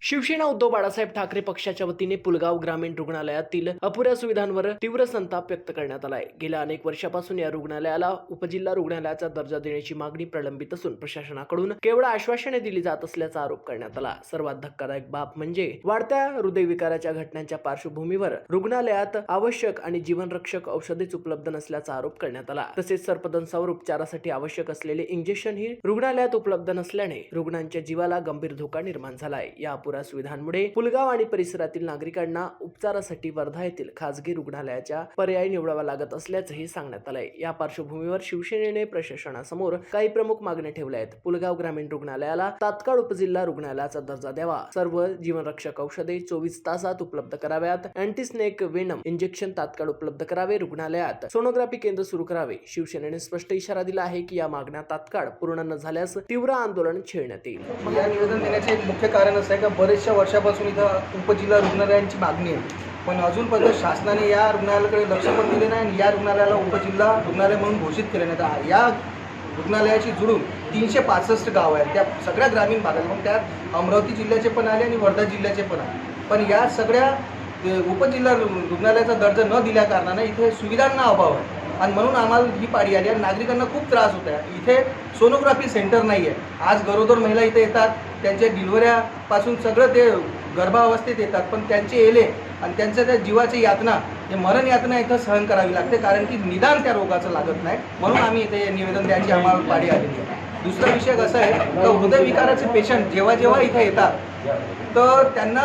शिवसेना उद्धव बाळासाहेब ठाकरे पक्षाच्या वतीने पुलगाव ग्रामीण रुग्णालयातील अपुऱ्या सुविधांवर तीव्र संताप व्यक्त करण्यात आलाय। गेल्या अनेक वर्षापासून या रुग्णालयाला उपजिल्हा रुग्णालयाचा दर्जा देण्याची मागणी प्रलंबित असून प्रशासनाकडून केवळ आश्वासने दिली जात असल्याचा आरोप करण्यात आला। सर्वात धक्कादायक बाब म्हणजे वाढत्या हृदयविकाराच्या घटनांच्या पार्श्वभूमीवर रुग्णालयात आवश्यक आणि जीवनरक्षक औषधेच उपलब्ध नसल्याचा आरोप करण्यात आला। तसेच सर्पदंशावर उपचारासाठी आवश्यक असलेले इंजेक्शन ही रुग्णालयात उपलब्ध नसल्याने रुग्णांच्या जीवाला गंभीर धोका निर्माण झालाय। या सुविधांमुळे पुलगाव आणि परिसरातील नागरिकांना उपचारासाठी वर्धा येथील खासगी रुग्णालयाच्या पर्याय निवडावा लागत असल्याचंही सांगण्यात आलंय। या पार्श्वभूमीवर शिवसेनेने प्रशासनासमोर काही प्रमुख मागण्या ठेवल्या आहेत। पुलगाव ग्रामीण रुग्णालयाला तात्काळ उपजिल्हा रुग्णालयाचा दर्जा द्यावा, सर्व जीवनरक्षक औषधे 24 तासात उपलब्ध कराव्यात, अँटीस्नेक वेनम इंजेक्शन तात्काळ उपलब्ध करावे, रुग्णालयात सोनोग्राफी केंद्र सुरू करावे। शिवसेनेने स्पष्ट इशारा दिला आहे की या मागण्या तात्काळ पूर्ण न झाल्यास तीव्र आंदोलन छेडण्यात येईल। या निवेदन देण्याचे एक मुख्य कारण असं आहे की बरेचशा वर्षापासून इथं उपजिल्हा रुग्णालयांची मागणी आहे, पण अजूनपर्यंत शासनाने या रुग्णालयाकडे लक्ष पण दिले नाही आणि या रुग्णालयाला उपजिल्हा रुग्णालय म्हणून घोषित केले नाही। या रुग्णालयाची जुळून 365 गाव आहेत, त्या सगळ्या ग्रामीण भागात, मग त्यात अमरावती जिल्ह्याचे पण आले आणि वर्धा जिल्ह्याचे पण आले। पण या सगळ्या उपजिल्हा रुग्णालयाचा दर्जा न दिल्या कारणाने इथे सुविधांना अभाव आहे आणि म्हणून आम्हाला ही पाडी आली आणि नागरिकांना खूप त्रास होत आहे। इथे सोनोग्राफी सेंटर नाही आहे। आज गरोदर महिला इथे येतात, त्यांच्या डिलिव्हऱ्यापासून सगळं ते गर्भावस्थेत येतात, पण त्यांचे एले आणि त्यांच्या त्या जीवाची यातना, हे मरण यातना इथं सहन करावी लागते, कारण की निदान त्या रोगाचं लागत नाही। म्हणून आम्ही इथे निवेदन द्यायची आम्हाला पाडी आलेली आहे। दुसरा विषय कसा आहे तर हृदयविकाराचे पेशंट जेव्हा इथे येतात तर त्यांना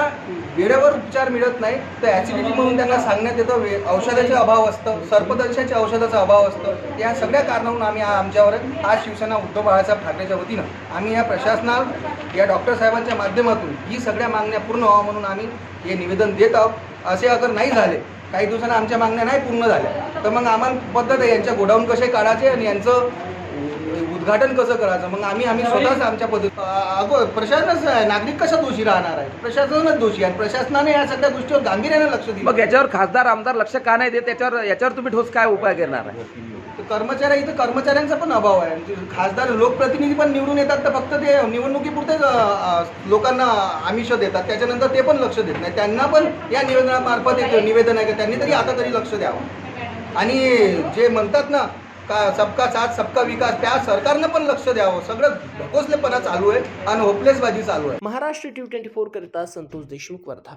वेळेवर उपचार मिळत नाही, तर ॲसिडिटी म्हणून त्यांना सांगण्यात येतं, औषधाचे अभाव असतं, सर्पदंशाच्या औषधाचा अभाव असतं। या सगळ्या कारणावरून आम्ही आमच्यावर आज शिवसेना उद्धव बाळासाहेब ठाकरेच्या वतीनं आम्ही या प्रशासनाला, या डॉक्टर साहेबांच्या माध्यमातून ही सगळ्या मागण्या पूर्ण व्हावं म्हणून आम्ही हे निवेदन देत आहोत। असे अगर नाही झाले, काही दिवसांना आमच्या मागण्या नाही पूर्ण झाल्या, तर मग आम्हाला पद्धत आहे यांच्या गोडाऊन कसे काढायचे आणि यांचं उद्घाटन कसं करायचं, मग आम्ही स्वतःच आमच्या पद्धत प्रशासनच आहे, नागरिक कसा दोषी राहणार आहे, प्रशासनच दोषी आहे। प्रशासनाने या सगळ्या गोष्टीवर गांभीर्याने लक्ष दिलं। मग याच्यावर खासदार आमदार लक्ष का नाही देत, याच्यावर तुम्ही ठोस काय उपाय करणार आहे? इथं कर्मचाऱ्यांचा पण अभाव आहे। खासदार लोकप्रतिनिधी पण निवडून येतात तर फक्त ते निवडणुकीपुरतेच लोकांना आमिष देतात, त्याच्यानंतर ते पण लक्ष देत नाही। त्यांना पण या निवेदनामार्फत एक निवेदन आहे की त्यांनी तरी आता तरी लक्ष द्यावं आणि जे म्हणतात ना का सबका साथ सबका विकास, त्या सरकारनं पण लक्ष द्यावं। सगळं ढकोसलेपणा चालू आहे आणि होपलेसबाजी चालू आहे। महाराष्ट्र T24 करिता संतोष देशमुख, वर्धा।